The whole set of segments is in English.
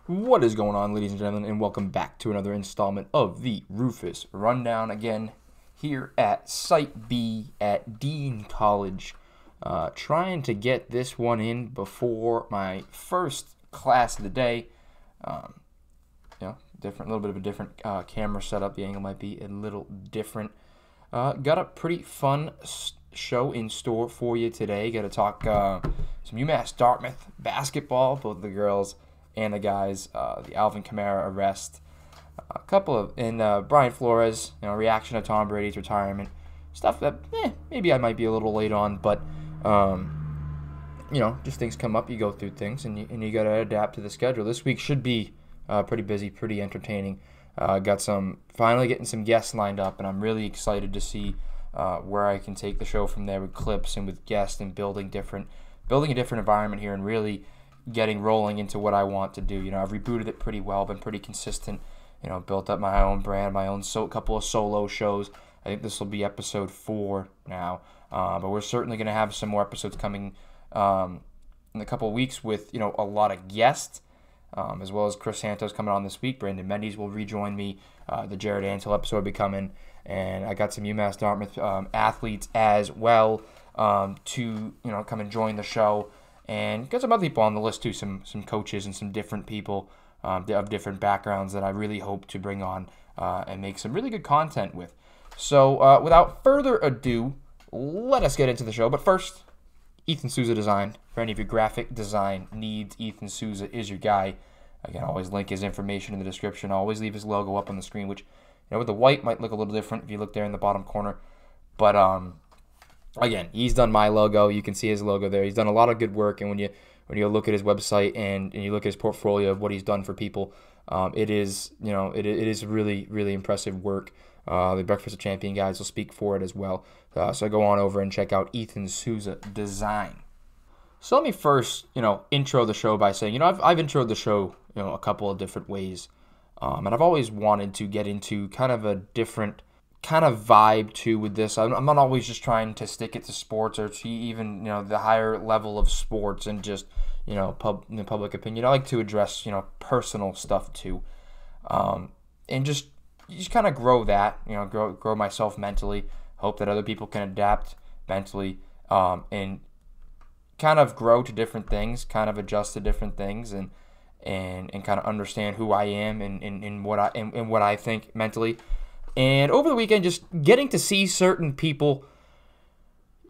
What is going on, ladies and gentlemen, and welcome back to another installment of the Rufus Rundown. Again, here at Site B at Dean College, trying to get this one in before my first class of the day. Little bit of a different camera setup. The angle might be a little different. Got a pretty fun show in store for you today. Got to talk some UMass Dartmouth basketball, both the girls and the guys, the Alvin Kamara arrest, a couple of, and Brian Flores, reaction to Tom Brady's retirement, stuff that maybe I might be a little late on, but just things come up, you go through things, and you got to adapt to the schedule. This week should be pretty busy, pretty entertaining. Finally getting some guests lined up, and I'm really excited to see where I can take the show from there with clips and with guests and building a different environment here and really getting rolling into what I want to do. I've rebooted it pretty well, been pretty consistent, built up my own brand, my own couple of solo shows. I think this will be episode 4 now, but we're certainly going to have some more episodes coming in a couple of weeks with, a lot of guests, as well as Chris Santos coming on this week. Brandon Mendes will rejoin me. The Jared Ansel episode will be coming, and I got some UMass Dartmouth athletes as well to come and join the show. And got some other people on the list too, some coaches and some different people of different backgrounds that I really hope to bring on and make some really good content with. So without further ado, let us get into the show. But first, Ethan Souza Design. For any of your graphic design needs, Ethan Souza is your guy. I can always link his information in the description. I'll always leave his logo up on the screen, which with the white might look a little different if you look there in the bottom corner. But again, he's done my logo. You can see his logo there. He's done a lot of good work, and when you look at his website and you look at his portfolio of what he's done for people, it is really, really impressive work. The Breakfast of Champion guys will speak for it as well. So go on over and check out Ethan Souza Design. So let me first, intro the show by saying, I've introed the show, a couple of different ways, and I've always wanted to get into kind of a different kind of vibe too with this. I'm not always just trying to stick it to sports or to even the higher level of sports and just public opinion. I like to address personal stuff too, and just kind of grow that grow myself mentally. Hope that other people can adapt mentally and kind of grow to different things, kind of adjust to different things, and kind of understand who I am and what I think mentally. And over the weekend, just getting to see certain people,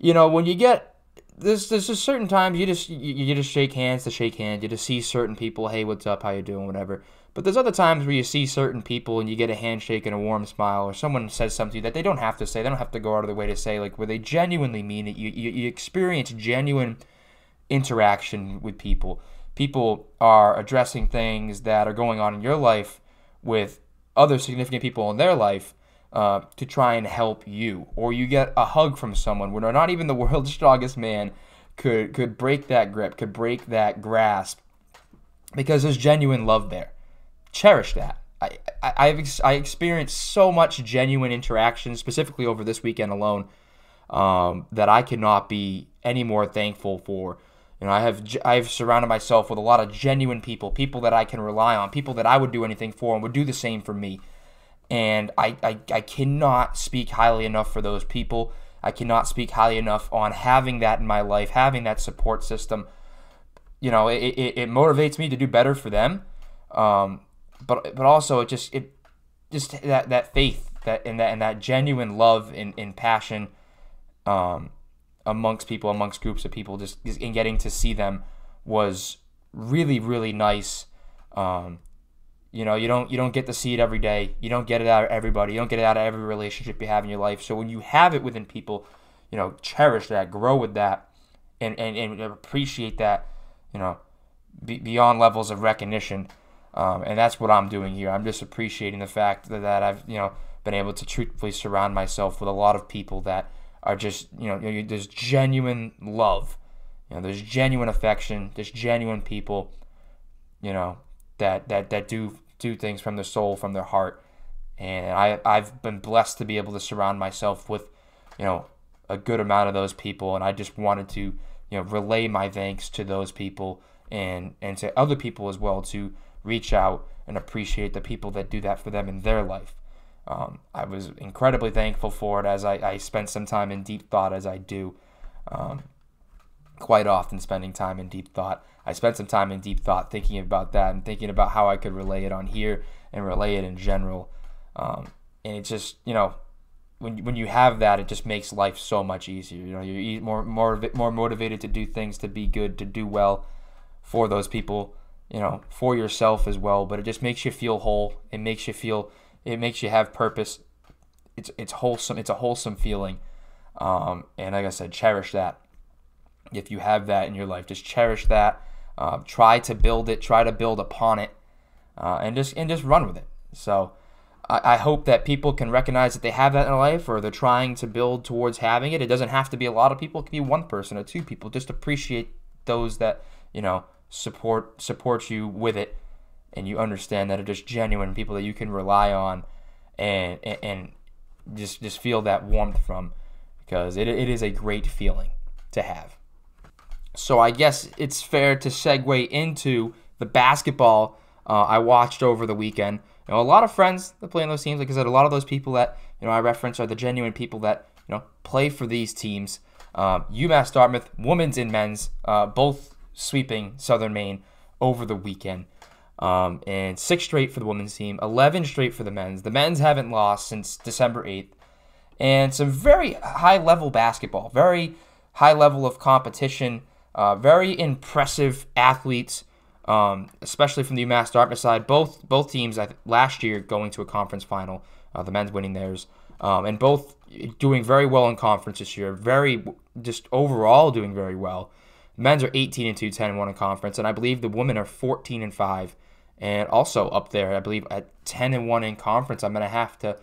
when you get there's just certain times you just shake hands to shake hands. You just see certain people, hey, what's up, how you doing, whatever. But there's other times where you see certain people and you get a handshake and a warm smile, or someone says something to you that they don't have to say. They don't have to go out of their way to say, like, where they genuinely mean it. You experience genuine interaction with people. People are addressing things that are going on in your life with other significant people in their life to try and help you, or you get a hug from someone where not even the world's strongest man could break that grip, could break that grasp, because there's genuine love there. Cherish that. I experienced so much genuine interaction, specifically over this weekend alone, that I could not be any more thankful for. I've surrounded myself with a lot of genuine people that I can rely on, people that I would do anything for and would do the same for me. And I cannot speak highly enough for those people. I cannot speak highly enough on having that in my life, having that support system. It motivates me to do better for them. But also it just that faith and that genuine love and passion amongst people, amongst groups of people, just in getting to see them was really, really nice. You don't get to see it every day. You don't get it out of everybody. You don't get it out of every relationship you have in your life. So when you have it within people, cherish that, grow with that, and appreciate that, beyond levels of recognition. And that's what I'm doing here. I'm just appreciating the fact that I've, been able to truthfully surround myself with a lot of people that are just, there's genuine love, there's genuine affection, there's genuine people, that do things from their soul, from their heart. And I've been blessed to be able to surround myself with, a good amount of those people. And I just wanted to, relay my thanks to those people and to other people as well to reach out and appreciate the people that do that for them in their life. I was incredibly thankful for it as I spent some time in deep thought, as I do quite often, spending time in deep thought. I spent some time in deep thought thinking about that and thinking about how I could relay it on here and relay it in general. And it just, when you have that, it just makes life so much easier. You're more motivated to do things, to be good, to do well for those people, for yourself as well. But it just makes you feel whole. It makes you have purpose. It's wholesome. It's a wholesome feeling. And like I said, cherish that. If you have that in your life, just cherish that. Try to build it. Try to build upon it, and just run with it. So I hope that people can recognize that they have that in their life, or they're trying to build towards having it. It doesn't have to be a lot of people. It can be one person or two people. Just appreciate those that support you with it, and you understand that are just genuine people that you can rely on, and just feel that warmth from, because it is a great feeling to have. So I guess it's fair to segue into the basketball I watched over the weekend. A lot of friends that play in those teams, like I said, a lot of those people that I reference are the genuine people that play for these teams. UMass Dartmouth, women's and men's, both sweeping Southern Maine over the weekend. And 6 straight for the women's team, 11 straight for the men's. The men's haven't lost since December 8th. And some very high-level basketball, very high level of competition, very impressive athletes, especially from the UMass Dartmouth side. Both teams last year going to a conference final, the men's winning theirs, and both doing very well in conference this year. Just overall doing very well. The men's are 18-2, 10-1 in conference, and I believe the women are 14-5, and also up there, I believe, at 10-1 in conference. I'm going to have to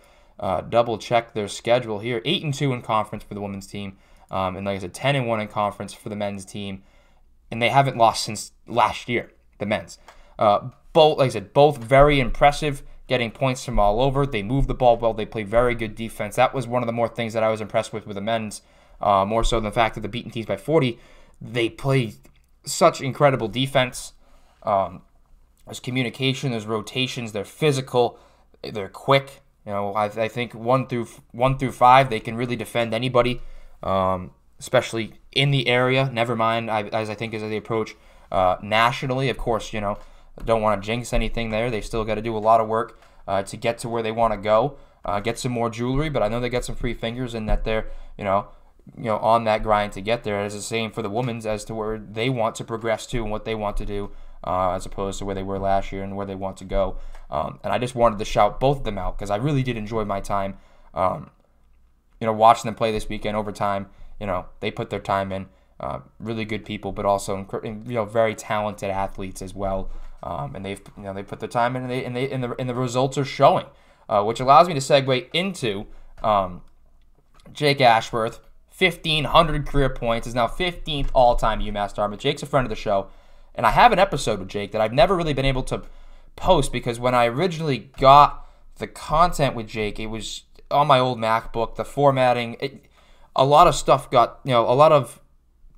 double check their schedule here. 8-2 in conference for the women's team, and like I said, 10-1 in conference for the men's team, and they haven't lost since last year. The men's, both, like I said, both very impressive, getting points from all over. They move the ball well. They play very good defense. That was one of the more things that I was impressed with the men's, more so than the fact that they're beating teams by 40. They play such incredible defense. There's communication, there's rotations, they're physical, they're quick. I think 1 through 5, they can really defend anybody, especially in the area. Never mind, as they approach nationally. Of course, don't want to jinx anything there. They still got to do a lot of work to get to where they want to go. Get some more jewelry, but I know they got some free fingers, and that they're on that grind to get there. It's the same for the women's as to where they want to progress to and what they want to do, as opposed to where they were last year and where they want to go. And I just wanted to shout both of them out because I really did enjoy my time, watching them play this weekend overtime. They put their time in. Really good people, but also very talented athletes as well. And they put their time in, and the results are showing, which allows me to segue into Jake Ashworth. 1,500 career points, is now 15th all-time UMass Dartmouth. Jake's a friend of the show, and I have an episode with Jake that I've never really been able to post because when I originally got the content with Jake, it was on my old MacBook. The formatting, a lot of stuff got, a lot of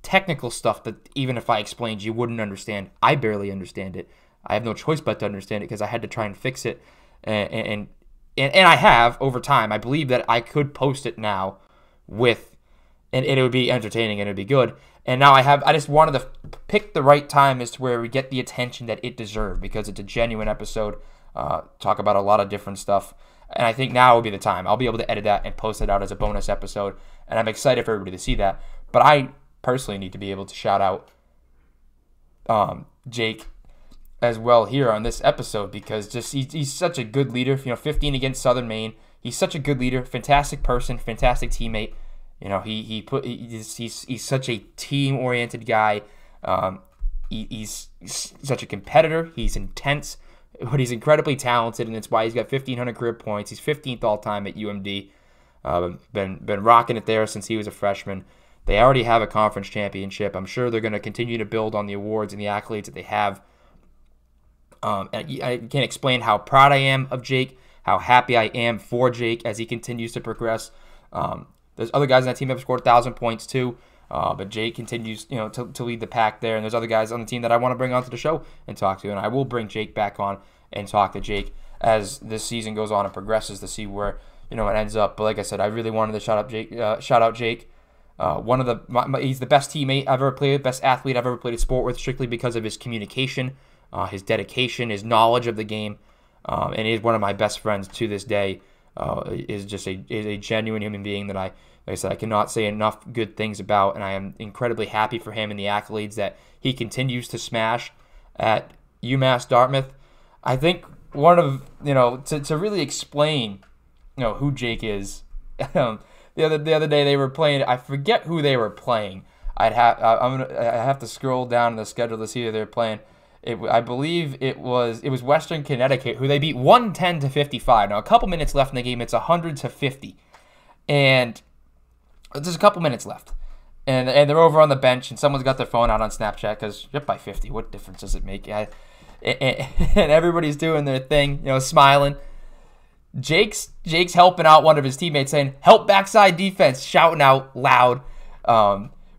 technical stuff that even if I explained, you wouldn't understand. I barely understand it. I have no choice but to understand it because I had to try and fix it, and I have over time. I believe that I could post it now and it would be entertaining and it would be good. And now I just wanted to pick the right time as to where we get the attention that it deserved because it's a genuine episode. Talk about a lot of different stuff. And I think now would be the time. I'll be able to edit that and post it out as a bonus episode. And I'm excited for everybody to see that. But I personally need to be able to shout out Jake as well here on this episode because just he's such a good leader. 15 against Southern Maine. He's such a good leader, fantastic person, fantastic teammate. He's such a team-oriented guy. He's such a competitor. He's intense, but he's incredibly talented, and that's why he's got 1,500 career points. He's 15th all-time at UMD. Been rocking it there since he was a freshman. They already have a conference championship. I'm sure they're going to continue to build on the awards and the accolades that they have. I can't explain how proud I am of Jake, how happy I am for Jake as he continues to progress. There's other guys on that team that have scored 1,000 points too. But Jake continues, to lead the pack there, and there's other guys on the team that I want to bring onto the show and talk to, and I will bring Jake back on and talk to Jake as this season goes on and progresses to see where it ends up. But like I said, I really wanted to shout out Jake. He's the best teammate I've ever played with, best athlete I've ever played a sport with, strictly because of his communication, his dedication, his knowledge of the game, and he's one of my best friends to this day. Is a genuine human being that like I said, I cannot say enough good things about, and I am incredibly happy for him and the accolades that he continues to smash at UMass Dartmouth. I think one of to really explain who Jake is. The other day they were playing. I forget who they were playing. I have to scroll down the schedule to see who they're playing. I believe it was Western Connecticut, who they beat 110-55. Now a couple minutes left in the game. It's 100-50, and there's a couple minutes left, and they're over on the bench, and someone's got their phone out on Snapchat because you're up by 50. What difference does it make? And everybody's doing their thing, smiling. Jake's helping out one of his teammates, saying, "Help backside defense," shouting out loud,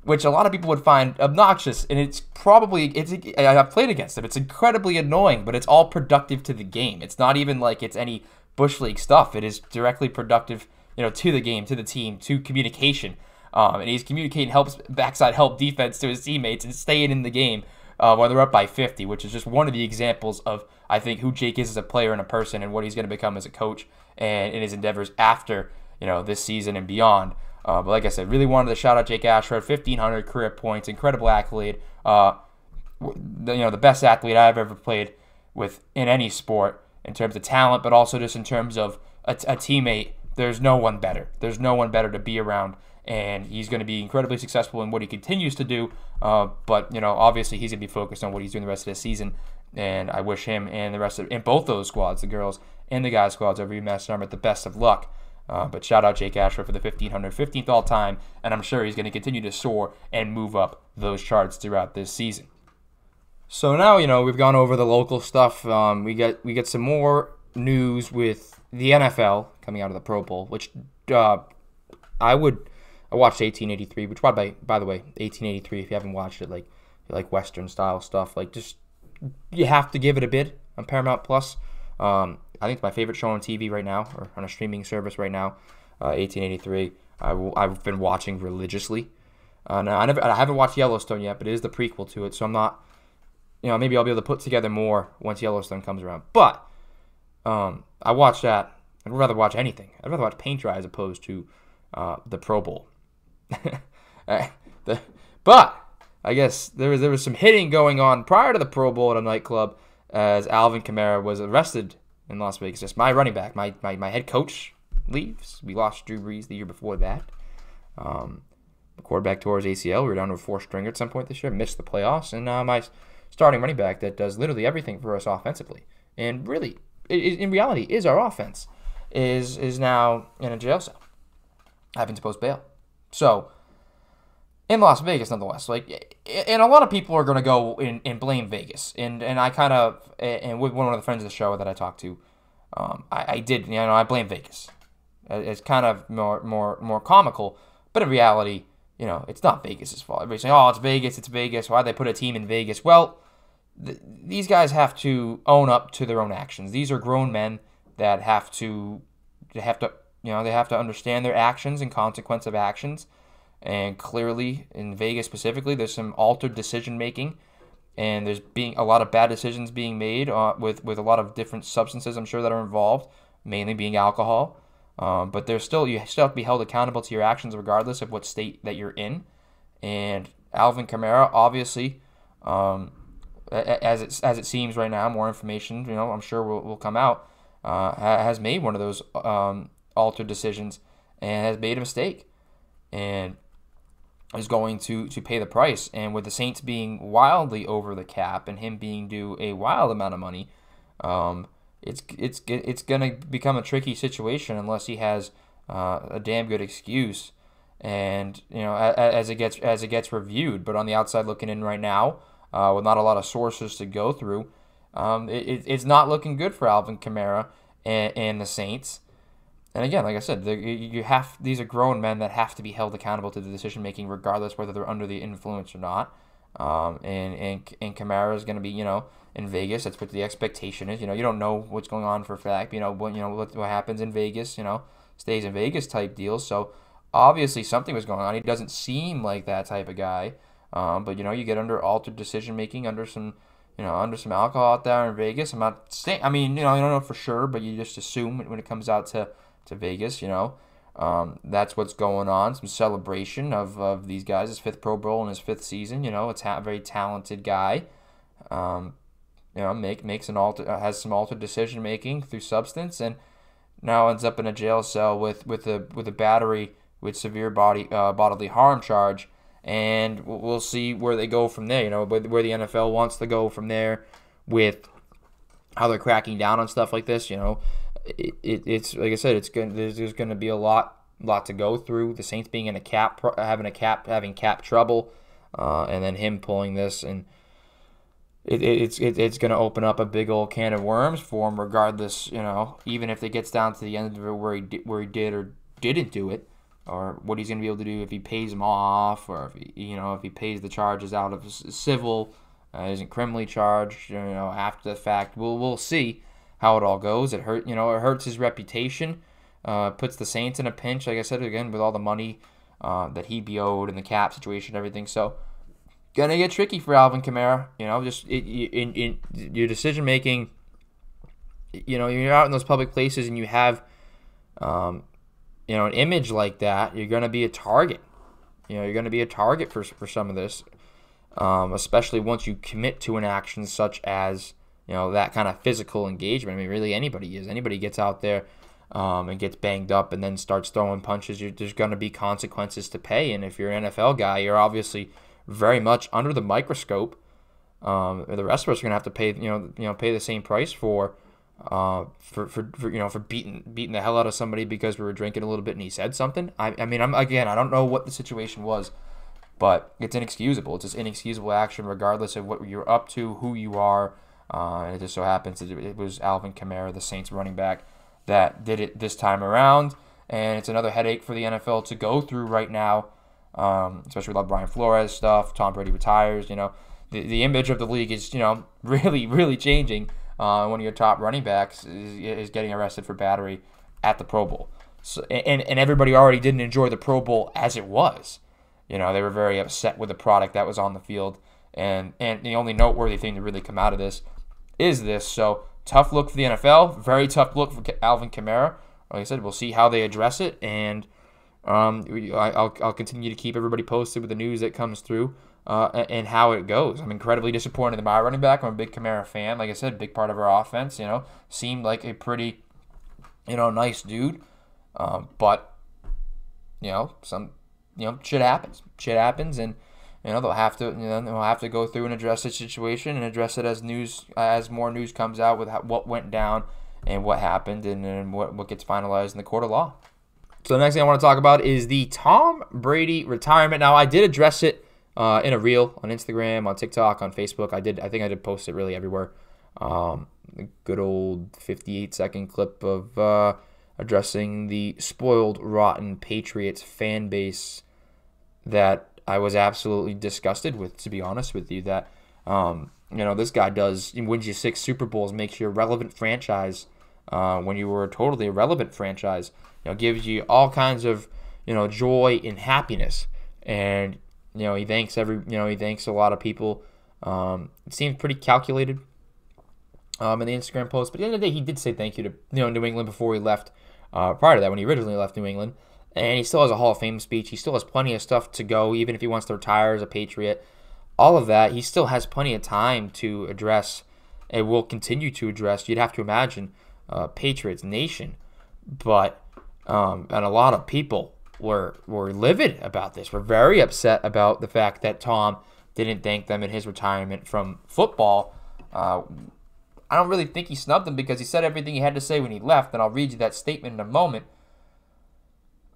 which a lot of people would find obnoxious. And I've played against it. It's incredibly annoying, but it's all productive to the game. It's not even like it's any Bush League stuff. It is directly productive, to the game, to the team, to communication. And he's communicating, help defense to his teammates and staying in the game when they're up by 50, which is just one of the examples of, I think, who Jake is as a player and a person and what he's going to become as a coach and in his endeavors after, this season and beyond. But like I said, really wanted to shout out Jake Ashworth, 1,500 career points, incredible accolade. The best athlete I've ever played with in any sport in terms of talent, but also just in terms of a teammate. There's no one better. There's no one better to be around, and he's going to be incredibly successful in what he continues to do. But obviously he's going to be focused on what he's doing the rest of the season, and I wish him and the rest of both those squads, the girls and the guys squads over UMass Dartmouth, the best of luck. But shout out Jake Ashworth for the 1,500, 15th all time, and I'm sure he's going to continue to soar and move up those charts throughout this season. So now we've gone over the local stuff. We get some more news with the NFL coming out of the Pro Bowl, which I watched 1883, which by the way, 1883, if you haven't watched it, like you like Western style stuff, you have to give it a bid on Paramount Plus. I think it's my favorite show on TV right now, or on a streaming service right now. 1883. I've been watching religiously. Now I haven't watched Yellowstone yet, but it is the prequel to it, so I'm not. Maybe I'll be able to put together more once Yellowstone comes around. But I watched that. I'd rather watch anything. I'd rather watch paint dry as opposed to the Pro Bowl. But I guess there was some hitting going on prior to the Pro Bowl at a nightclub as Alvin Kamara was arrested in Las Vegas. Just my running back, my head coach leaves. We lost Drew Brees the year before that. The quarterback tore his ACL. We were down to a 4-stringer at some point this year. Missed the playoffs. And my starting running back that does literally everything for us offensively, and really, in reality, is our offense, is now in a jail cell, having to post bail. So, in Las Vegas, nonetheless, and a lot of people are going to go and blame Vegas, and I kind of, and with one of the friends of the show that I talked to, I blame Vegas. It's kind of more comical, but in reality, it's not Vegas' fault. Everybody's saying, "Oh, it's Vegas. Why'd they put a team in Vegas?" Well, these guys have to own up to their own actions. These are grown men that have to understand their actions and consequence of actions. And clearly, in Vegas specifically, there's some altered decision making, and there's being a lot of bad decisions being made with a lot of different substances, I'm sure, that are involved, mainly being alcohol. But you still have to be held accountable to your actions regardless of what state that you're in. And Alvin Kamara, obviously, as it seems right now, more information, I'm sure will come out, has made one of those altered decisions and has made a mistake and is going to pay the price. And with the Saints being wildly over the cap and him being due a wild amount of money, it's going to become a tricky situation unless he has a damn good excuse, and as it gets reviewed. But on the outside looking in right now, with not a lot of sources to go through, it's not looking good for Alvin Kamara and the Saints. And again, like I said, these are grown men that have to be held accountable to the decision making, regardless whether they're under the influence or not. And Kamara is going to be, in Vegas. That's what the expectation is. You don't know what's going on for a fact. What happens in Vegas. Stays in Vegas type deal. So obviously something was going on. He doesn't seem like that type of guy. But you get under altered decision making, under some alcohol out there in Vegas. I'm not saying. I mean, you don't know for sure, but you just assume when it comes out to Vegas. That's what's going on. Some celebration of these guys. His 5th Pro Bowl in his 5th season. A very talented guy. Has some altered decision making through substance, and now ends up in a jail cell with a battery with severe bodily harm charge. And we'll see where they go from there. Where the NFL wants to go from there with how they're cracking down on stuff like this. It's like I said, there's going to be a lot to go through. The Saints being in having cap trouble, and then him pulling this, and it's going to open up a big old can of worms for him. Regardless, even if it gets down to the end of it where he did or didn't do it, or what he's going to be able to do if he pays them off, or if he pays the charges out of civil, isn't criminally charged, after the fact. We'll see how it all goes. It hurts his reputation, puts the Saints in a pinch. Like I said again, with all the money that he'd be owed and the cap situation and everything. So gonna get tricky for Alvin Kamara. Just in your decision making. You're out in those public places and you have, an image like that. You're gonna be a target. You're gonna be a target for some of this, especially once you commit to an action such as that kind of physical engagement. I mean, really anybody is. Anybody gets out there and gets banged up and then starts throwing punches, there's going to be consequences to pay. And if you're an NFL guy, you're obviously very much under the microscope. The rest of us are going to have to pay, pay the same price for beating the hell out of somebody because we were drinking a little bit and he said something. I don't know what the situation was, but it's inexcusable. It's just inexcusable action regardless of what you're up to, who you are. And it just so happens that it was Alvin Kamara, the Saints running back, that did it this time around. And it's another headache for the NFL to go through right now, especially with all Brian Flores stuff. Tom Brady retires. The image of the league is, really, really changing. One of your top running backs is getting arrested for battery at the Pro Bowl. So, and everybody already didn't enjoy the Pro Bowl as it was. They were very upset with the product that was on the field. And the only noteworthy thing to really come out of this is this. So, tough look for the NFL. Very tough look for Alvin Kamara. Like I said, we'll see how they address it. And I'll continue to keep everybody posted with the news that comes through and how it goes. I'm incredibly disappointed in my running back. I'm a big Kamara fan. Like I said, big part of our offense. Seemed like a pretty, nice dude. But, shit happens. Shit happens, and they'll have to go through and address the situation and address it as more news comes out with what went down and what happened and what gets finalized in the court of law. So the next thing I want to talk about is the Tom Brady retirement. Now, I did address it in a reel on Instagram, on TikTok, on Facebook. I think I did post it really everywhere. A good old 58-second clip of addressing the spoiled, rotten Patriots fan base that I was absolutely disgusted with, to be honest with you. That this guy wins you 6 Super Bowls, makes you a relevant franchise when you were a totally irrelevant franchise. Gives you all kinds of joy and happiness, and he thanks a lot of people. It seems pretty calculated in the Instagram post, but at the end of the day, he did say thank you to New England before he left. Prior to that, when he originally left New England. And he still has a Hall of Fame speech. He still has plenty of stuff to go, even if he wants to retire as a Patriot. All of that, he still has plenty of time to address and will continue to address. You'd have to imagine Patriots Nation. But, and a lot of people were livid about this. Were very upset about the fact that Tom didn't thank them in his retirement from football. I don't really think he snubbed them because he said everything he had to say when he left, and I'll read you that statement in a moment.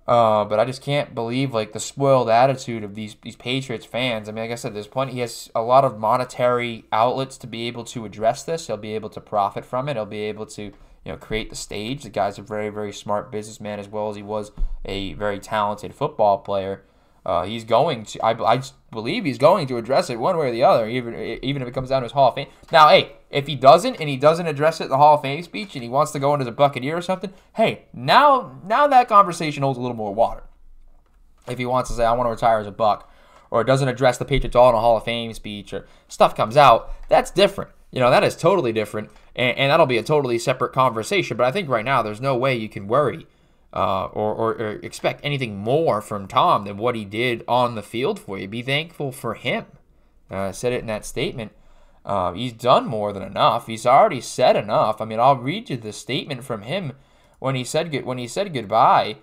But I just can't believe the spoiled attitude of these Patriots fans. I mean, like I said, he has a lot of monetary outlets to be able to address this. He'll be able to profit from it. He'll be able to create the stage. The guy's a very, very smart businessman as well as he was a very talented football player. He's going to, I believe he's going to address it one way or the other, even if it comes down to his Hall of Fame. Now, hey, if he doesn't, and he doesn't address it in the Hall of Fame speech, and he wants to go into as a Buccaneer or something, hey, now that conversation holds a little more water. If he wants to say, I want to retire as a Buck, or it doesn't address the Patriots all in a Hall of Fame speech, or stuff comes out, that's different. That is totally different, and that'll be a totally separate conversation. But I think right now there's no way you can worry or expect anything more from Tom than what he did on the field for you. Be thankful for him. I said it in that statement. He's done more than enough. He's already said enough. I mean, I'll read you the statement from him when he said goodbye.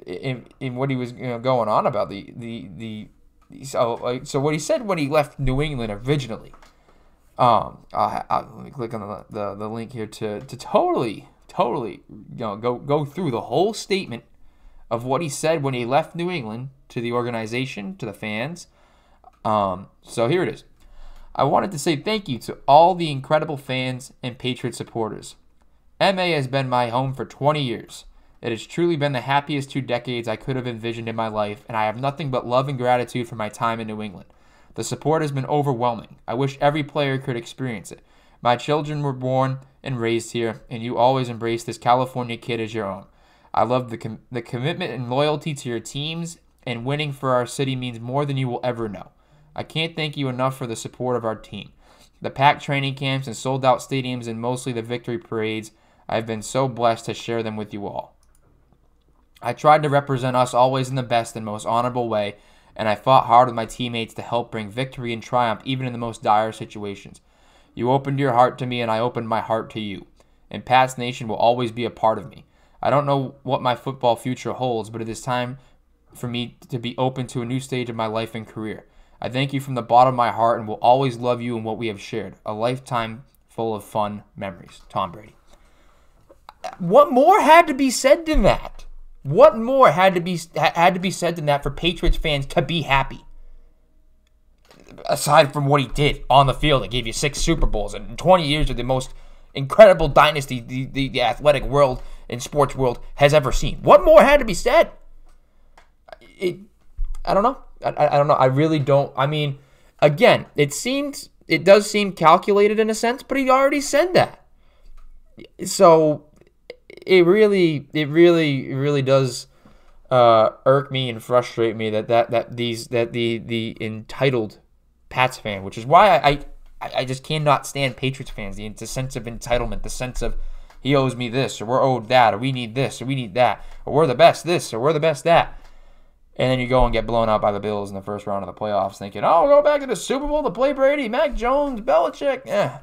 In what he was going on about so what he said when he left New England originally. Let me click on the link here to totally go through the whole statement of what he said when he left New England to the organization, to the fans. So here it is. I wanted to say thank you to all the incredible fans and Patriot supporters. MA has been my home for 20 years. It has truly been the happiest 2 decades I could have envisioned in my life, and I have nothing but love and gratitude for my time in New England. The support has been overwhelming. I wish every player could experience it. My children were born and raised here, and you always embrace this California kid as your own. I love the commitment and loyalty to your teams, and winning for our city means more than you will ever know. I can't thank you enough for the support of our team. The packed training camps and sold-out stadiums and mostly the victory parades, I have been so blessed to share them with you all. I tried to represent us always in the best and most honorable way, and I fought hard with my teammates to help bring victory and triumph even in the most dire situations. You opened your heart to me, and I opened my heart to you. And Pats Nation will always be a part of me. I don't know what my football future holds, but it is time for me to be open to a new stage of my life and career. I thank you from the bottom of my heart and will always love you and what we have shared. A lifetime full of fun memories. Tom Brady. What more had to be said than that? What more had to be said than that for Patriots fans to be happy? Aside from what he did on the field, that gave you 6 Super Bowls and 20 years of the most incredible dynasty the athletic world and sports world has ever seen. What more had to be said? I don't know. I don't know. I really don't. I mean, again, it does seem calculated in a sense, but he already said that. So it really does irk me and frustrate me that the entitled Pats fan, which is why I just cannot stand Patriots fans. The sense of entitlement, the sense of he owes me this, or we're owed that, or we need this, or we need that, or we're the best this, or we're the best that. And then you go and get blown out by the Bills in the first round of the playoffs thinking, oh, we'll go back to the Super Bowl to play Brady, Mac Jones, Belichick.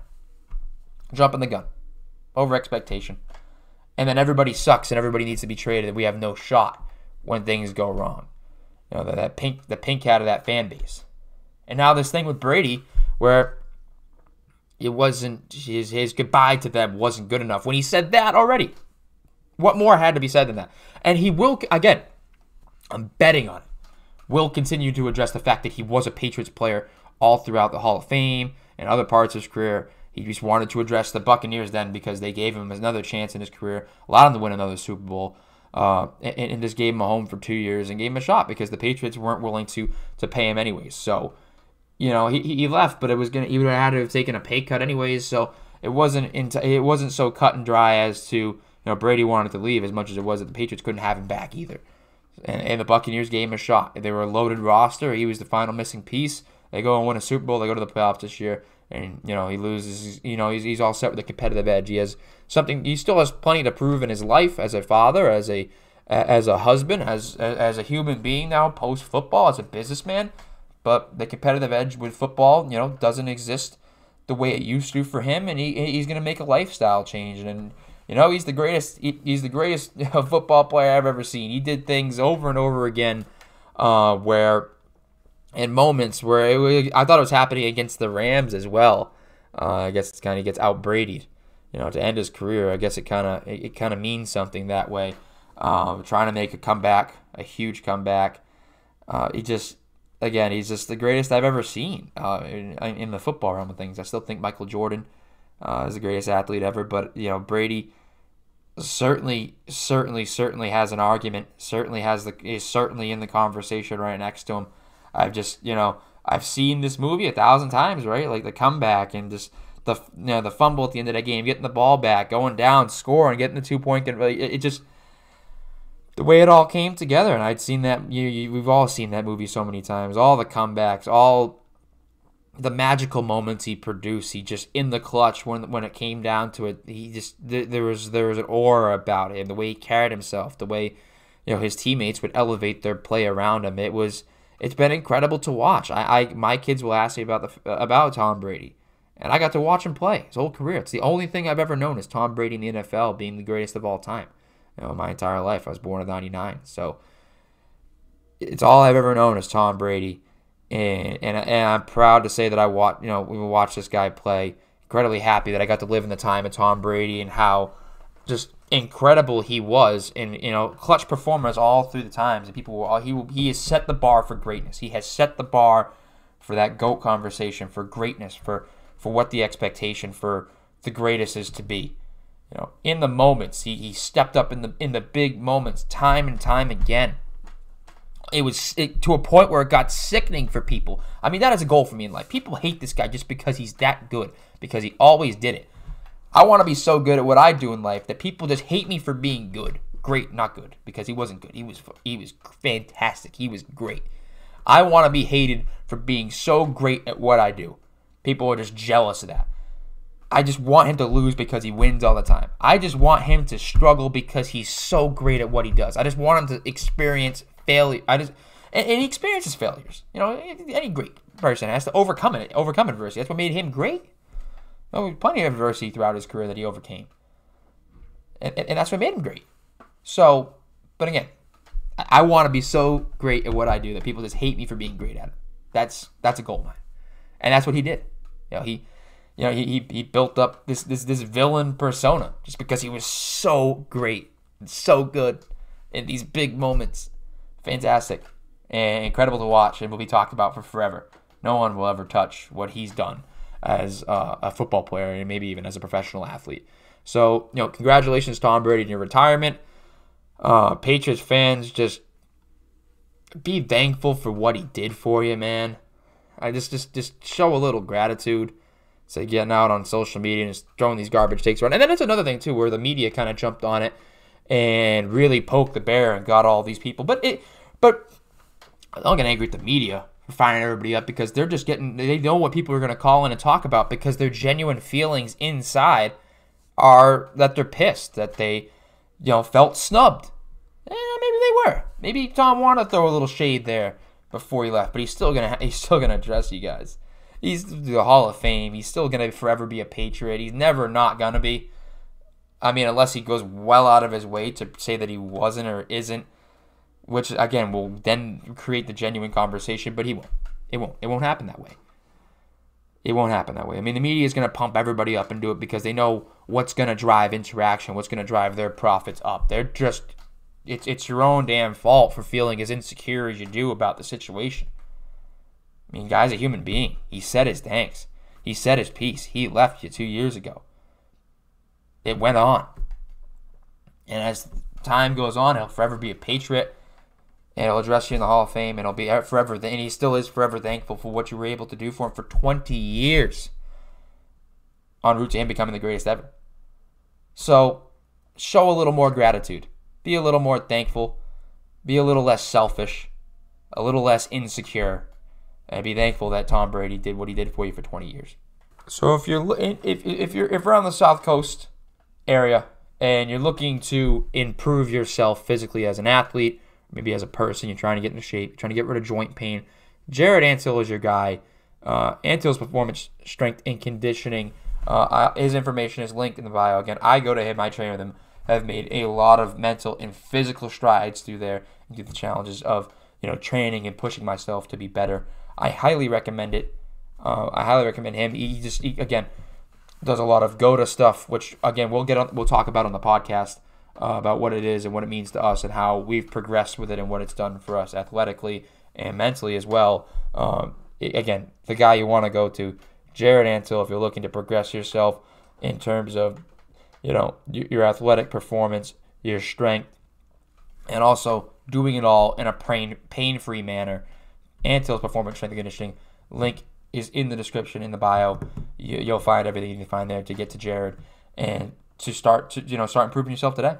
Jumping the gun. Over expectation. And then everybody sucks and everybody needs to be traded and we have no shot when things go wrong. The pink hat of that fan base. And now this thing with Brady where it wasn't, his goodbye to them wasn't good enough. When he said that already, what more had to be said than that? And he will, again, I'm betting on it, will continue to address the fact that he was a Patriots player all throughout the Hall of Fame and other parts of his career. He just wanted to address the Buccaneers then because they gave him another chance in his career, allowed him to win another Super Bowl, and just gave him a home for 2 years and gave him a shot because the Patriots weren't willing to pay him anyways. So, he left, but he would have had to have taken a pay cut anyways. So it wasn't so cut and dry as to Brady wanted to leave as much as it was that the Patriots couldn't have him back either. And the Buccaneers gave him a shot. They were a loaded roster. He was the final missing piece. They go and win a Super Bowl. They go to the playoffs this year. And, he loses. He's all set with a competitive edge. He still has plenty to prove in his life as a father, as a husband, as a human being now, post-football, as a businessman. But the competitive edge with football, doesn't exist the way it used to for him. And he's going to make a lifestyle change. And, he's the greatest. He's the greatest football player I've ever seen. He did things over and over again, where in moments where I thought it was happening against the Rams as well. I guess it kind of gets out-Brady'd, to end his career. I guess it kind of means something that way. Trying to make a comeback, a huge comeback. He's just the greatest I've ever seen in the football realm of things. I still think Michael Jordan as the greatest athlete ever. But Brady certainly has an argument. Is certainly in the conversation right next to him. I've seen this movie 1,000 times, right? Like the comeback and just the fumble at the end of that game, getting the ball back, going down, scoring, getting the 2-point. It just the way it all came together, and I'd seen that. We've all seen that movie so many times. All the comebacks, all the magical moments he produced. He just in the clutch when it came down to it. He just there was an aura about him. The way he carried himself, the way his teammates would elevate their play around him. It's been incredible to watch. My kids will ask me about Tom Brady, and I got to watch him play his whole career. It's the only thing I've ever known is Tom Brady in the NFL being the greatest of all time. My entire life. I was born in '99, so it's all I've ever known is Tom Brady, and I'm proud to say that we watched this guy play. Incredibly happy that I got to live in the time of Tom Brady and how just incredible he was, and clutch performers all through the times. And he has set the bar for greatness. He has set the bar for that GOAT conversation, for greatness, for what the expectation for the greatest is to be. In the moments, he stepped up in the big moments time and time again. It was to a point where it got sickening for people. I mean, that is a goal for me in life. People hate this guy just because he's that good, because he always did it. I want to be so good at what I do in life that people just hate me for being good. Great, not good, because he wasn't good. He was fantastic. He was great. I want to be hated for being so great at what I do. People are just jealous of that. I just want him to lose because he wins all the time. I just want him to struggle because he's so great at what he does. I just want him to experience failure. And he experiences failures. Any great person has to overcome adversity. That's what made him great. Plenty of adversity throughout his career that he overcame. And that's what made him great. So, but again, I want to be so great at what I do that people just hate me for being great at it. That's a goal of mine. And that's what he did. He built up this villain persona just because he was so great and so good in these big moments. Fantastic and incredible to watch, and will be talked about for forever. No one will ever touch what he's done as a football player and maybe even as a professional athlete. So, congratulations, Tom Brady, on your retirement. Patriots fans, just be thankful for what he did for you, man. I just show a little gratitude. So getting out on social media and just throwing these garbage takes around. And then it's another thing, too, where the media kind of jumped on it and really poked the bear and got all these people. But I'm not getting angry at the media for firing everybody up because they know what people are going to call in and talk about because their genuine feelings inside are that they're pissed, that they, felt snubbed. Maybe they were. Maybe Tom wanted to throw a little shade there before he left, but he's still gonna address you guys. He's the Hall of Fame. He's still going to forever be a Patriot. He's never not going to be. I mean, unless he goes well out of his way to say that he wasn't or isn't, which, again, will then create the genuine conversation, but he won't. It won't happen that way. It won't happen that way. I mean, the media is going to pump everybody up and do it because they know what's going to drive interaction, what's going to drive their profits up. They're just, it's your own damn fault for feeling as insecure as you do about the situation. I mean, guy's a human being. He said his thanks. He said his piece. He left you 2 years ago. It went on. And as time goes on, he'll forever be a Patriot. And he'll address you in the Hall of Fame. And he'll be forever, and he still is forever thankful for what you were able to do for him for 20 years. En route to him becoming the greatest ever. So, show a little more gratitude. Be a little more thankful. Be a little less selfish. A little less insecure. And be thankful that Tom Brady did what he did for you for 20 years. So if you're on the South Coast area and you're looking to improve yourself physically as an athlete, maybe as a person, you're trying to get into shape, trying to get rid of joint pain, Jared Antill is your guy. Antill's Performance, Strength, and Conditioning. His information is linked in the bio. Again, I go to him, I train with him. I've made a lot of mental and physical strides through there and through the challenges of training and pushing myself to be better. I highly recommend it. I highly recommend him. He again does a lot of GOATA stuff, which again we'll talk about on the podcast about what it is and what it means to us and how we've progressed with it and what it's done for us athletically and mentally as well. Again, the guy you want to go to, Jared Antill, if you're looking to progress yourself, in terms of, your athletic performance, your strength, and also doing it all in a pain-free manner. Antill's Performance Strength and Conditioning link is in the description, in the bio. You'll find everything you can find there to get to Jared and to start improving yourself today.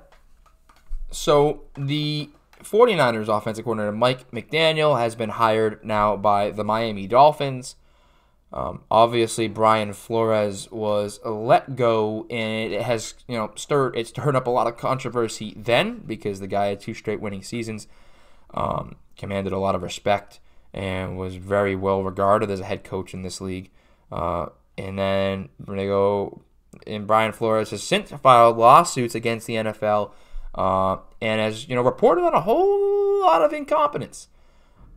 So the 49ers offensive coordinator Mike McDaniel has been hired now by the Miami Dolphins. Obviously, Brian Flores was let go, and it has stirred up a lot of controversy then because the guy had 2 straight winning seasons, commanded a lot of respect, and was very well regarded as a head coach in this league. And then Brian Flores has since filed lawsuits against the NFL, and has reported on a whole lot of incompetence.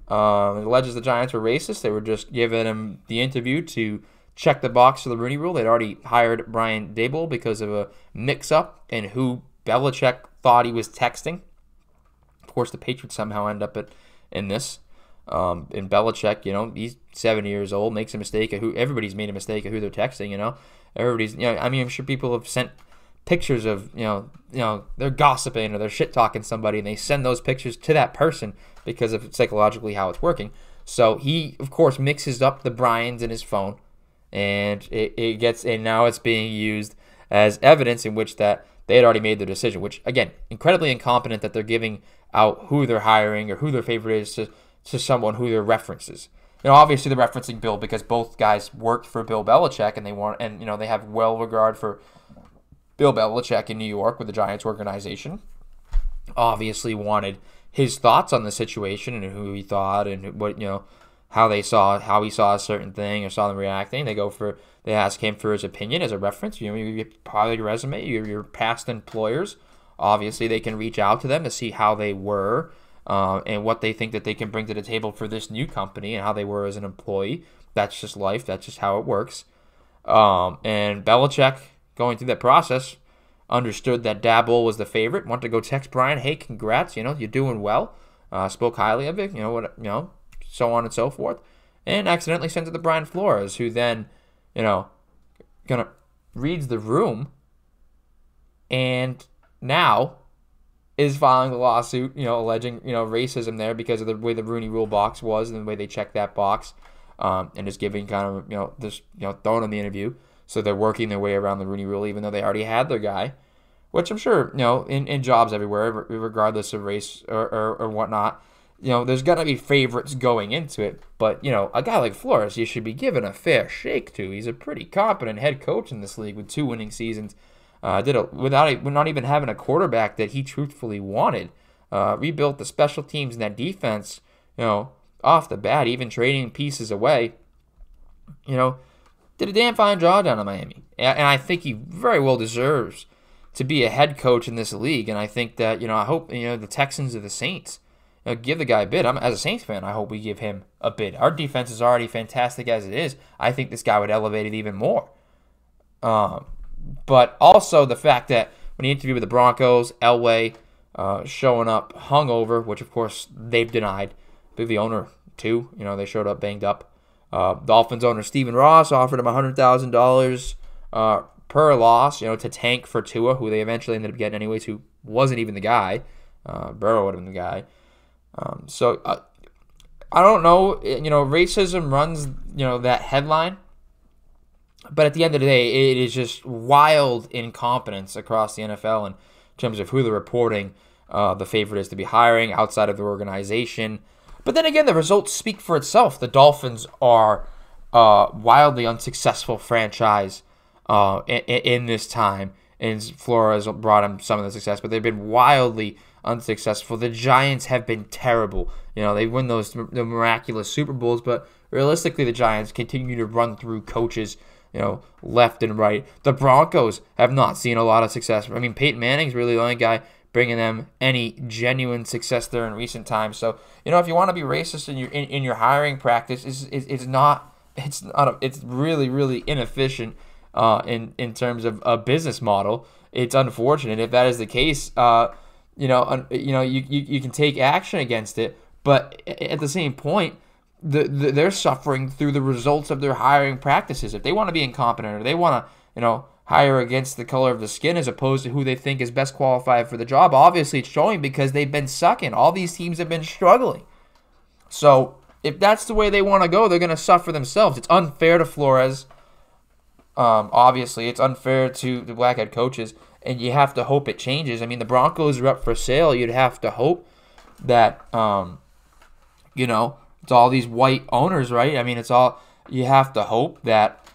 It alleges the Giants were racist. They were just giving him the interview to check the box for the Rooney Rule. They'd already hired Brian Daboll because of a mix-up in who Belichick thought he was texting. Of course, the Patriots somehow end up in this. In Belichick, he's 70 years old, makes a mistake of everybody's made a mistake of who they're texting. Everybody's, I'm sure people have sent pictures of, they're gossiping or they're shit talking somebody, and they send those pictures to that person because of psychologically how it's working. So he, of course, mixes up the Brians in his phone, and and now it's being used as evidence in which that they had already made their decision, which, again, incredibly incompetent that they're giving out who they're hiring or who their favorite is to someone who their references. Obviously they're referencing Bill because both guys worked for Bill Belichick, and they have well regard for Bill Belichick in New York with the Giants organization. Obviously wanted his thoughts on the situation and who he thought and what how he saw a certain thing or saw them reacting. They ask him for his opinion as a reference. You probably your resume, your past employers. Obviously they can reach out to them to see how they were and what they think that they can bring to the table for this new company and how they were as an employee. That's just life. That's just how it works. And Belichick, going through that process, understood that Daboll was the favorite, wanted to go text Brian, hey, congrats, you're doing well, spoke highly of it, so on and so forth, and accidentally sent it to Brian Flores, who then, reads the room, and now is filing the lawsuit, alleging, racism there because of the way the Rooney Rule box was and the way they checked that box, and is giving kind of, throwing on the interview. So they're working their way around the Rooney Rule, even though they already had their guy, which I'm sure, in jobs everywhere, regardless of race or whatnot, there's going to be favorites going into it. But, a guy like Flores, you should be given a fair shake to. He's a pretty competent head coach in this league with 2 winning seasons. Without not even having a quarterback that he truthfully wanted. Rebuilt the special teams and that defense, off the bat, even trading pieces away. Did a damn fine job down in Miami. And I think he very well deserves to be a head coach in this league. And I think that, I hope, the Texans or the Saints give the guy a bid. As a Saints fan, I hope we give him a bid. Our defense is already fantastic as it is. I think this guy would elevate it even more. But also the fact that when he interviewed with the Broncos, Elway showing up hungover, which, of course, they've denied. I believe the owner, too. They showed up banged up. Dolphins owner Stephen Ross offered him $100,000 per loss, to tank for Tua, who they eventually ended up getting anyways, who wasn't even the guy. Burrow would have been the guy. So I don't know. Racism runs, that headline. But at the end of the day, it is just wild incompetence across the NFL in terms of who they're reporting the favorite is to be hiring outside of their organization. But then again, the results speak for itself. The Dolphins are a wildly unsuccessful franchise in this time. And Flores brought them some of the success, but they've been wildly unsuccessful. The Giants have been terrible. They win the miraculous Super Bowls, but realistically, the Giants continue to run through coaches, left and right. The Broncos have not seen a lot of success. I mean, Peyton Manning's really the only guy bringing them any genuine success there in recent times. So, if you want to be racist in your hiring practice, it's really, really inefficient in terms of a business model. It's unfortunate if that is the case. You can take action against it, but at the same point, they're suffering through the results of their hiring practices. If they want to be incompetent or they want to, hire against the color of the skin as opposed to who they think is best qualified for the job. Obviously, it's showing because they've been sucking. All these teams have been struggling. So if that's the way they want to go, they're going to suffer themselves. It's unfair to Flores. Obviously, it's unfair to the black head coaches, and you have to hope it changes. I mean, the Broncos are up for sale. You'd have to hope that, it's all these white owners, right? I mean, you have to hope that,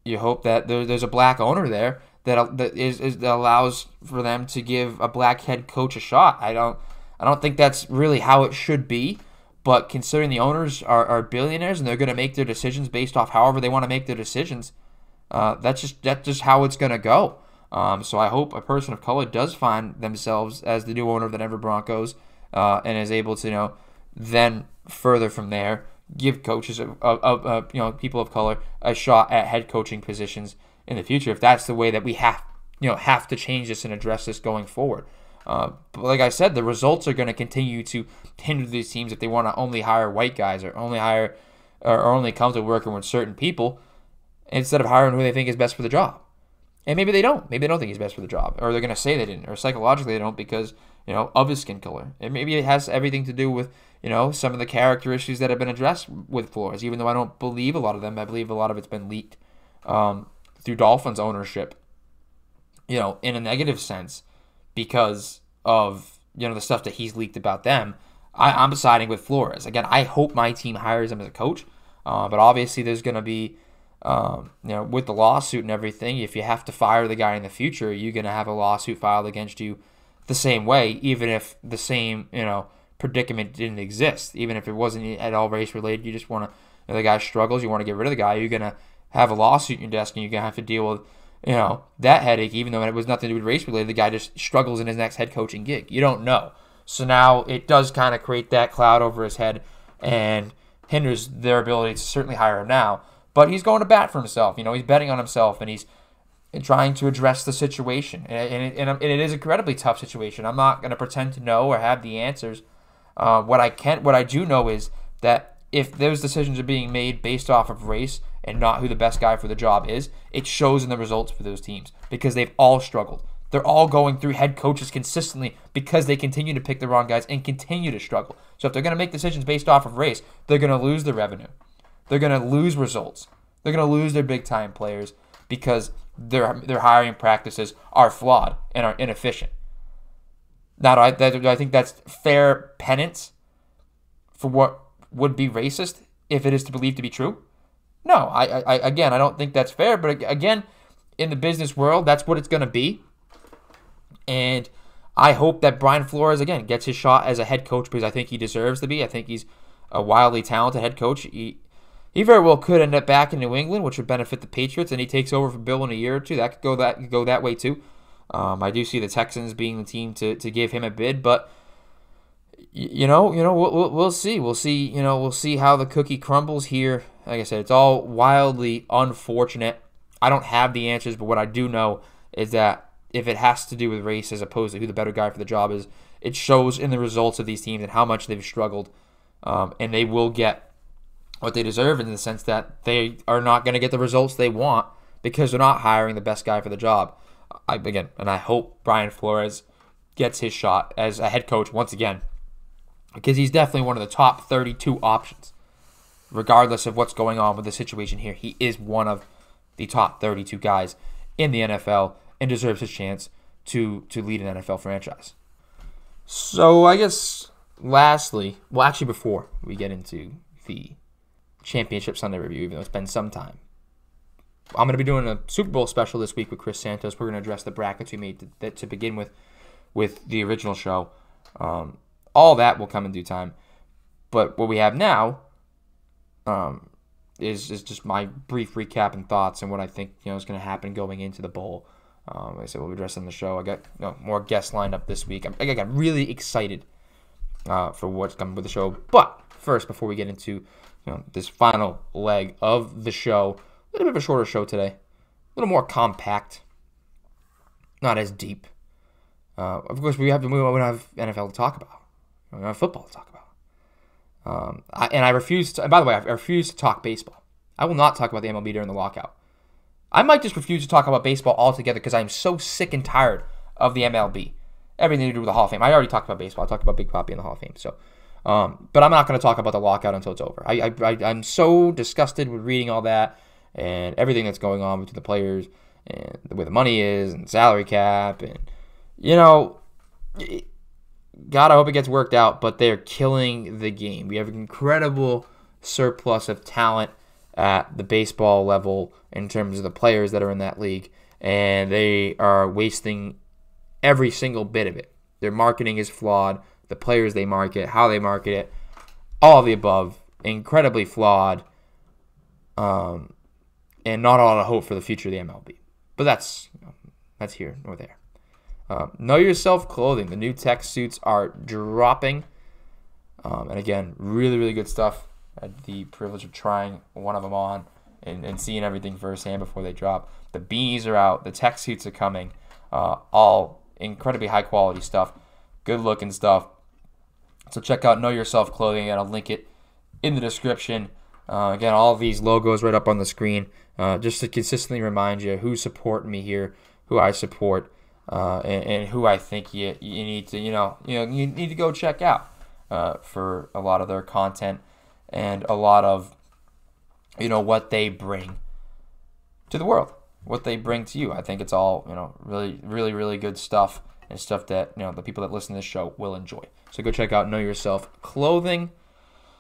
there's a black owner there that allows for them to give a black head coach a shot. I don't think that's really how it should be. But considering the owners are billionaires and they're going to make their decisions based off however they want to make their decisions, that's just how it's going to go. So I hope a person of color does find themselves as the new owner of the Denver Broncos and is able to, then further from there, give coaches people of color a shot at head coaching positions in the future. If that's the way that we have to change this and address this going forward. But like I said, the results are going to continue to hinder these teams if they want to only hire white guys or only come to working with certain people instead of hiring who they think is best for the job. And maybe they don't. Maybe they don't think he's best for the job, or they're going to say they didn't, or psychologically they don't because of his skin color. And maybe it has everything to do with some of the character issues that have been addressed with Flores. Even though I don't believe a lot of them, I believe a lot of it's been leaked through Dolphins ownership. In a negative sense. Because of the stuff that he's leaked about them, I'm siding with Flores. Again, I hope my team hires him as a coach, but obviously there's going to be, with the lawsuit and everything, if you have to fire the guy in the future, you're going to have a lawsuit filed against you the same way, even if the same predicament didn't exist, even if it wasn't at all race related. You just want to, the guy struggles, you want to get rid of the guy, you're going to have a lawsuit in your desk, and you're going to have to deal with that headache, even though it was nothing to do with race related. The guy just struggles in his next head coaching gig. You don't know. So now it does kind of create that cloud over his head and hinders their ability to certainly hire him now. But he's going to bat for himself. He's betting on himself, and he's trying to address the situation. And it is an incredibly tough situation. I'm not going to pretend to know or have the answers. What I do know is that if those decisions are being made based off of race and not who the best guy for the job is, it shows in the results for those teams because they've all struggled. They're all going through head coaches consistently because they continue to pick the wrong guys and continue to struggle. So if they're going to make decisions based off of race, they're going to lose their revenue. They're going to lose results. They're going to lose their big-time players because their hiring practices are flawed and are inefficient. Now, do I think that's fair penance for what would be racist if it is to believe to be true? No, I don't think that's fair. But again, in the business world, that's what it's going to be. And I hope that Brian Flores, again, gets his shot as a head coach because I think he deserves to be. I think he's a wildly talented head coach. He very well could end up back in New England, which would benefit the Patriots, and he takes over for Bill in a year or two. That could go that way too. I do see the Texans being the team to give him a bid, but we'll see. We'll see how the cookie crumbles here. Like I said, it's all wildly unfortunate. I don't have the answers, but what I do know is that if it has to do with race as opposed to who the better guy for the job is, it shows in the results of these teams and how much they've struggled. And they will get what they deserve in the sense that they are not going to get the results they want because they're not hiring the best guy for the job. I hope Brian Flores gets his shot as a head coach once again because he's definitely one of the top 32 options. Regardless of what's going on with the situation here, he is one of the top 32 guys in the NFL and deserves his chance to lead an NFL franchise. So I guess lastly, before we get into the Championship Sunday review, even though it's been some time, I'm going to be doing a Super Bowl special this week with Chris Santos. We're going to address the brackets we made to begin with the original show. All that will come in due time. But what we have now is just my brief recap and thoughts and what I think is going to happen going into the bowl. Like I said, we'll be addressing the show. I got more guests lined up this week. I got really excited for what's coming with the show. But first, before we get into this final leg of the show, a little bit of a shorter show today, a little more compact, not as deep. Of course, we don't have NFL to talk about. We don't have football to talk about. I refuse to. And by the way, I refuse to talk baseball. I will not talk about the MLB during the lockout. I might just refuse to talk about baseball altogether because I'm so sick and tired of the MLB. Everything to do with the Hall of Fame. I already talked about baseball. I talked about Big Papi in the Hall of Fame. So, but I'm not going to talk about the lockout until it's over. I'm so disgusted with reading all that and everything that's going on between the players and the way the money is and salary cap. And, God, I hope it gets worked out, but they're killing the game. We have an incredible surplus of talent at the baseball level in terms of the players that are in that league, and they are wasting every single bit of it. Their marketing is flawed. The players they market, how they market it, all of the above, incredibly flawed, and not a lot of hope for the future of the MLB. But that's here nor there. Know Yourself clothing. The new tech suits are dropping. And again, really, really good stuff. I had the privilege of trying one of them on and seeing everything firsthand before they drop. The beanies are out. The tech suits are coming. All incredibly high quality stuff. Good looking stuff. So check out Know Yourself clothing, and I'll link it in the description. Again, all of these logos right up on the screen, just to consistently remind you who's supporting me here, who I support, and who I think you need to you need to go check out for a lot of their content and a lot of what they bring to the world, what they bring to you. I think it's all really, really, really good stuff and stuff that the people that listen to this show will enjoy. So go check out Know Yourself clothing.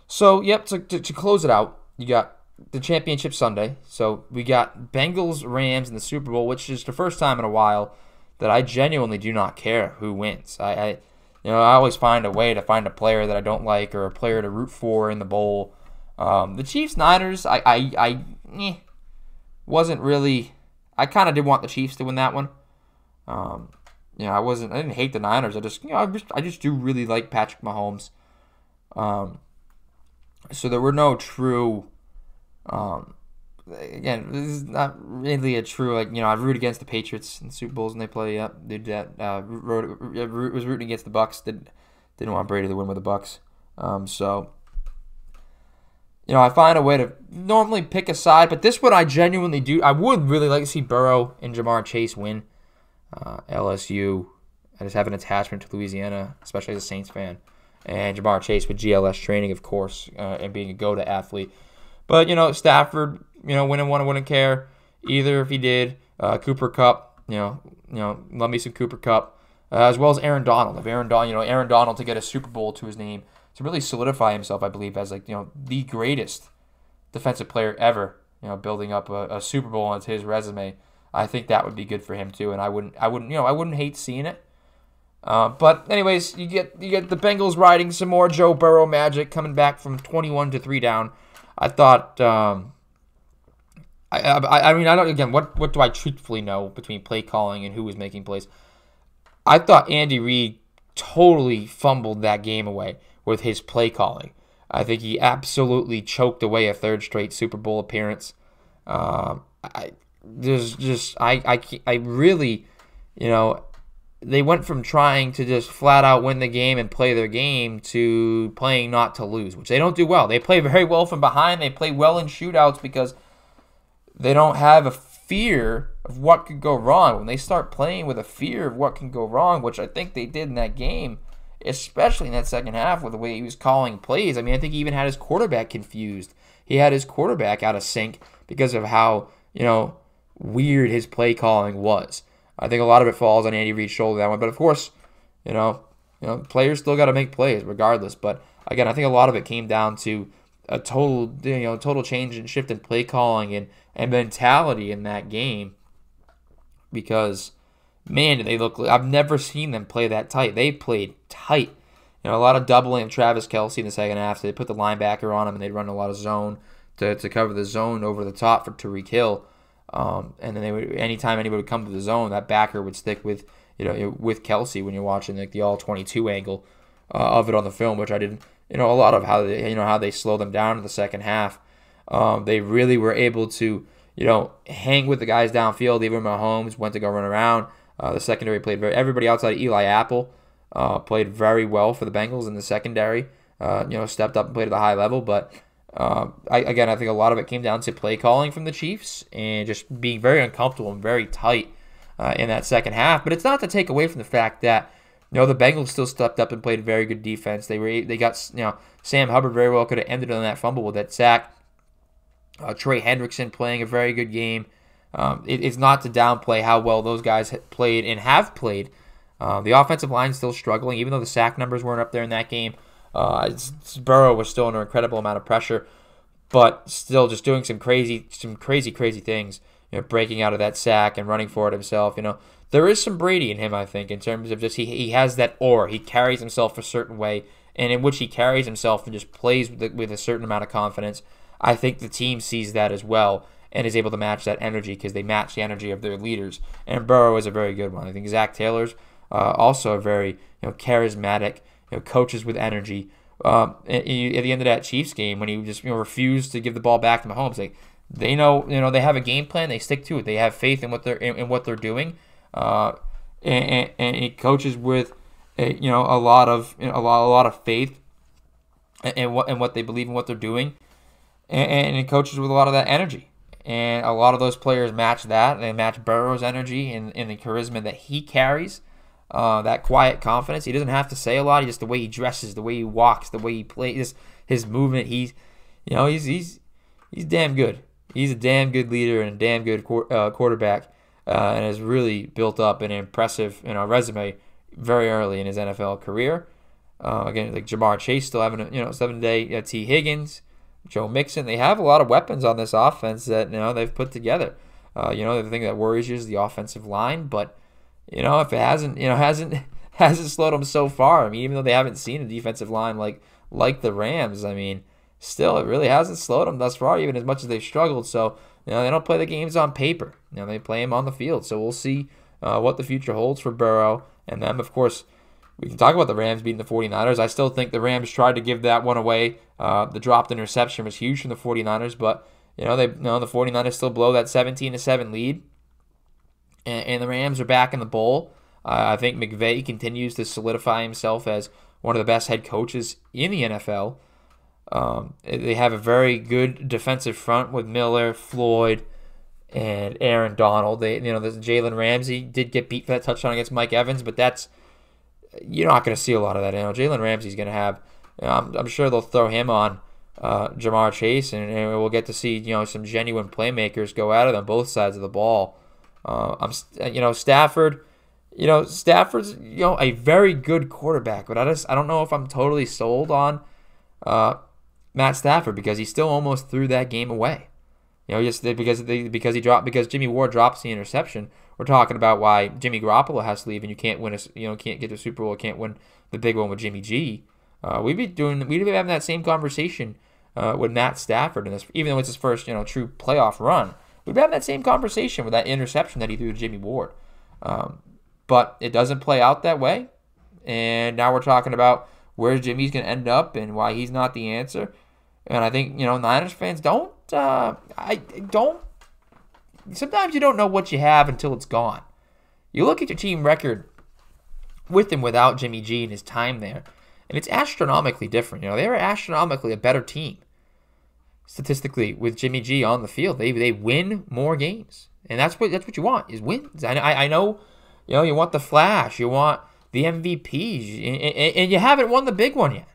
So yep, to close it out, you got the championship Sunday. So we got Bengals Rams in the Super Bowl, which is the first time in a while that I genuinely do not care who wins. I always find a way to find a player that I don't like or a player to root for in the bowl. The Chiefs Niners, I wasn't really. I kind of did want the Chiefs to win that one. I didn't hate the Niners. I just do really like Patrick Mahomes. So there were no true. Again, this is not really a true I root against the Patriots in the Super Bowls when they play. Yep, did that. Was rooting against the Bucks. Didn't want Brady to win with the Bucks. So I find a way to normally pick a side, but this one I genuinely do. I would really like to see Burrow and Jamar Chase win. LSU, I just have an attachment to Louisiana, especially as a Saints fan. And Jamar Chase with GLS training, of course, and being a go-to athlete. But, Stafford, wouldn't want to wouldn't care either if he did. Cooper Kupp, love me some Cooper Kupp, as well as Aaron Donald. If Aaron Donald to get a Super Bowl to his name, to really solidify himself, I believe, as the greatest defensive player ever, building up a Super Bowl onto his resume. I think that would be good for him too, and I wouldn't hate seeing it. But anyways, you get the Bengals riding some more Joe Burrow magic, coming back from 21 to 3 down. I thought, I mean, I don't. Again, what do I truthfully know between play calling and who was making plays? I thought Andy Reid totally fumbled that game away with his play calling. I think he absolutely choked away a third straight Super Bowl appearance. Really, they went from trying to just flat out win the game and play their game to playing not to lose, which they don't do well. They play very well from behind. They play well in shootouts because they don't have a fear of what could go wrong. When they start playing with a fear of what can go wrong, which I think they did in that game, especially in that second half with the way he was calling plays. I mean, I think he even had his quarterback confused. He had his quarterback out of sync because of how, weird his play calling was. I think a lot of it falls on Andy Reid's shoulder, that one. But of course, players still got to make plays regardless. But again, I think a lot of it came down to a total change and shift in play calling and mentality in that game. Because, man, did they look? I've never seen them play that tight. They played tight. A lot of doubling of Travis Kelce in the second half. So they put the linebacker on him, and they'd run a lot of zone to cover the zone over the top for Tyreek Hill. And then they would, anytime anybody would come to the zone, that backer would stick with with Kelce when you're watching the all 22 angle of it on the film, which I didn't. A lot of how they how they slow them down in the second half. They really were able to hang with the guys downfield. Even Mahomes went to go run around. The secondary played everybody outside of Eli Apple played very well for the Bengals in the secondary. Stepped up and played at a high level, but I think a lot of it came down to play calling from the Chiefs and just being very uncomfortable and very tight in that second half. But it's not to take away from the fact that the Bengals still stepped up and played very good defense. They got Sam Hubbard very well could have ended on that fumble with that sack. Trey Hendrickson playing a very good game. It's not to downplay how well those guys played and have played. The offensive line is still struggling, even though the sack numbers weren't up there in that game. Burrow was still under an incredible amount of pressure, but still just doing some crazy things. Breaking out of that sack and running for it himself. There is some Brady in him, I think, in terms of just he has that aura. He carries himself a certain way, and in which he carries himself and just plays with a certain amount of confidence. I think the team sees that as well and is able to match that energy because they match the energy of their leaders. And Burrow is a very good one. I think Zach Taylor's also a very charismatic, coaches with energy. At the end of that Chiefs game, when he just refused to give the ball back to Mahomes, they know they have a game plan. They stick to it. They have faith in what they're doing, and he coaches with a lot of faith in what they believe in what they're doing, and he coaches with a lot of that energy. And a lot of those players match that. They match Burrow's energy and the charisma that he carries. That quiet confidence. He doesn't have to say a lot. Just the way he dresses, the way he walks, the way he plays, his movement. He's damn good. He's a damn good leader and a damn good quarterback, and has really built up an impressive resume very early in his NFL career. Again, like Jamar Chase still having a 7-day. T. Higgins, Joe Mixon. They have a lot of weapons on this offense that they've put together. The thing that worries you is the offensive line, but if it hasn't slowed them so far. I mean, even though they haven't seen a defensive line like the Rams, I mean, still it really hasn't slowed them thus far, even as much as they've struggled. So they don't play the games on paper. They play them on the field. So we'll see what the future holds for Burrow and them. Of course, we can talk about the Rams beating the 49ers. I still think the Rams tried to give that one away. The dropped interception was huge from the 49ers, but the 49ers still blow that 17-7 lead. And the Rams are back in the bowl. I think McVay continues to solidify himself as one of the best head coaches in the NFL. They have a very good defensive front with Miller, Floyd, and Aaron Donald. Jalen Ramsey did get beat for that touchdown against Mike Evans, but you're not going to see a lot of that. Jalen Ramsey's going to have. I'm sure they'll throw him on Jamar Chase, and we'll get to see some genuine playmakers go at it on both sides of the ball. Stafford. Stafford's a very good quarterback, but I don't know if I'm totally sold on Matt Stafford because he still almost threw that game away. Just because Jimmy Ward drops the interception. We're talking about why Jimmy Garoppolo has to leave and you can't win can't get to the Super Bowl, can't win the big one with Jimmy G. We'd be having that same conversation with Matt Stafford in this, even though it's his first true playoff run. We'd be having that same conversation with that interception that he threw to Jimmy Ward. But it doesn't play out that way. And now we're talking about where Jimmy's going to end up and why he's not the answer. And I think, Niners fans sometimes you don't know what you have until it's gone. You look at your team record with and without Jimmy G and his time there, and it's astronomically different. They were astronomically a better team. Statistically, with Jimmy G on the field, they win more games, and that's what you want is wins. I know, you want the flash, you want the MVPs, and you haven't won the big one yet.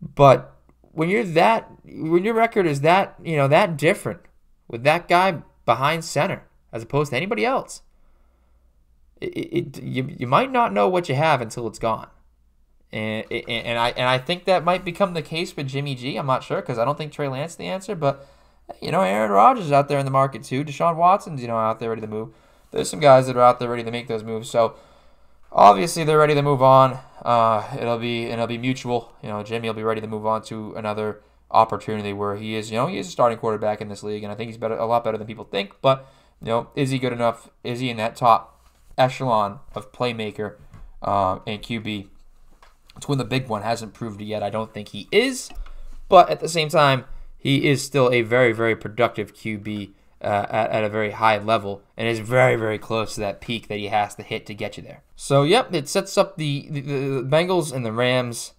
But when your record is that that different with that guy behind center as opposed to anybody else, you might not know what you have until it's gone. And I think that might become the case with Jimmy G. I'm not sure because I don't think Trey Lance is the answer, but Aaron Rodgers is out there in the market too. Deshaun Watson's out there ready to move. There's some guys that are out there ready to make those moves. So obviously they're ready to move on. It'll be mutual. Jimmy will be ready to move on to another opportunity where he is a starting quarterback in this league, and I think he's a lot better than people think. But is he good enough? Is he in that top echelon of playmaker and QB? To win the big one hasn't proved it yet. I don't think he is, but at the same time, he is still a very, very productive QB at a very high level, and is very, very close to that peak that he has to hit to get you there. So, yep, it sets up the Bengals and the Rams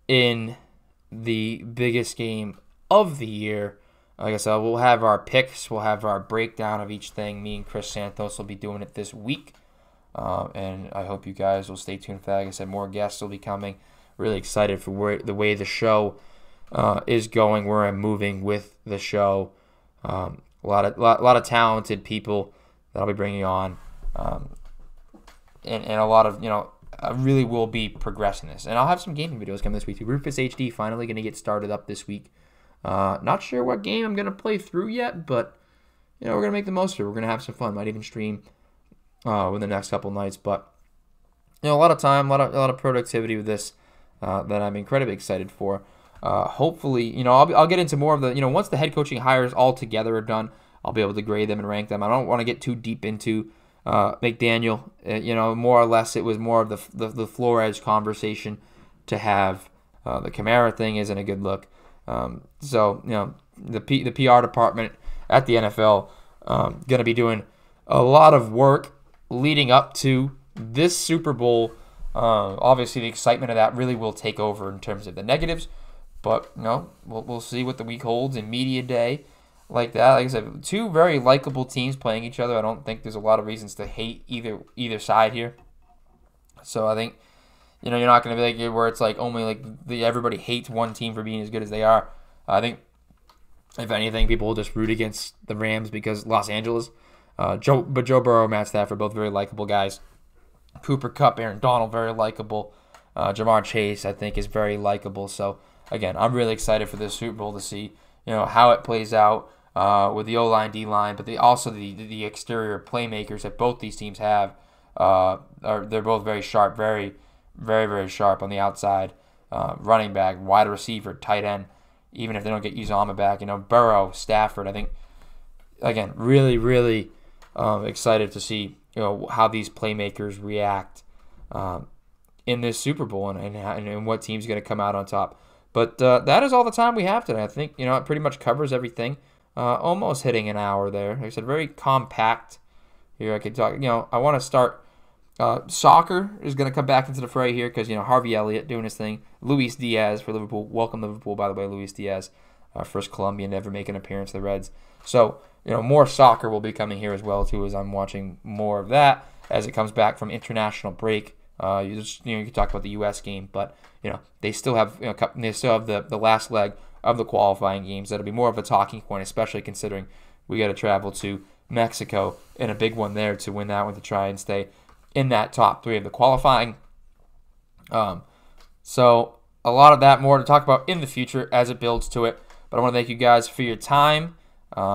in the biggest game of the year. Like I said, we'll have our picks. We'll have our breakdown of each thing. Me and Chris Santos will be doing it this week. And I hope you guys will stay tuned for that. Like I said, more guests will be coming. Really excited for the way the show is going, where I'm moving with the show. A lot of talented people that I'll be bringing on. And a lot of, I really will be progressing this. And I'll have some gaming videos coming this week too. Rufus HD finally going to get started up this week. Not sure what game I'm going to play through yet, but, we're going to make the most of it. We're going to have some fun. Might even stream within the next couple nights. But, a lot of time, a lot of productivity with this that I'm incredibly excited for. Hopefully, I'll get into more of the, once the head coaching hires all together are done, I'll be able to grade them and rank them. I don't want to get too deep into McDaniel. More or less it was more of the Flores conversation to have. The Kamara thing isn't a good look. So, the PR department at the NFL going to be doing a lot of work leading up to this Super Bowl. Obviously, the excitement of that really will take over in terms of the negatives. But, we'll see what the week holds in media day like that. Like I said, two very likable teams playing each other. I don't think there's a lot of reasons to hate either side here. So I think, you're not going to be like where it's like only like everybody hates one team for being as good as they are. I think, if anything, people will just root against the Rams because Los Angeles. Joe Burrow, Matt Stafford, both very likable guys. Cooper Kupp, Aaron Donald, very likable. Jamar Chase, I think, is very likable. So, again, I'm really excited for this Super Bowl to see, how it plays out with the O-line, D-line, but also the exterior playmakers that both these teams have. They're both very sharp, very, very, very sharp on the outside. Running back, wide receiver, tight end, even if they don't get Uzomah back. Burrow, Stafford, I think, again, really, really excited to see, how these playmakers react in this Super Bowl and what team's going to come out on top. But that is all the time we have today. I think, it pretty much covers everything. Almost hitting an hour there. Like I said, very compact here. I could talk, I want to start. Soccer is going to come back into the fray here because, Harvey Elliott doing his thing. Luis Diaz for Liverpool. Welcome Liverpool, by the way, Luis Diaz. First Colombian to ever make an appearance for the Reds. So, more soccer will be coming here as well, too, as I'm watching more of that as it comes back from international break. You can talk about the U.S. game, but, they still have, the last leg of the qualifying games. That'll be more of a talking point, especially considering we got to travel to Mexico in a big one there to win that one to try and stay in that top three of the qualifying. So a lot of that more to talk about in the future as it builds to it. But I want to thank you guys for your time.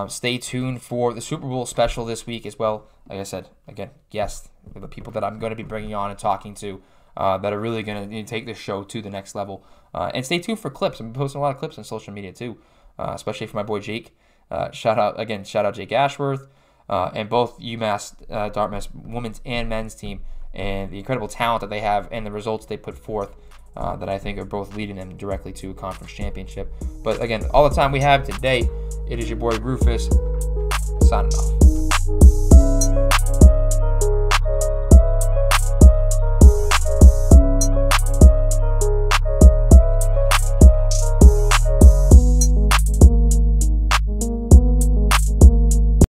Stay tuned for the Super Bowl special this week as well. Like I said, again, guests, the people that I'm going to be bringing on and talking to that are really going to take this show to the next level. And stay tuned for clips. I'm posting a lot of clips on social media too, especially for my boy Jake. Shout out Jake Ashworth. And both UMass Dartmouth women's and men's team and the incredible talent that they have and the results they put forth that I think are both leading them directly to a conference championship. But again, all the time we have today, it is your boy Rufus signing off.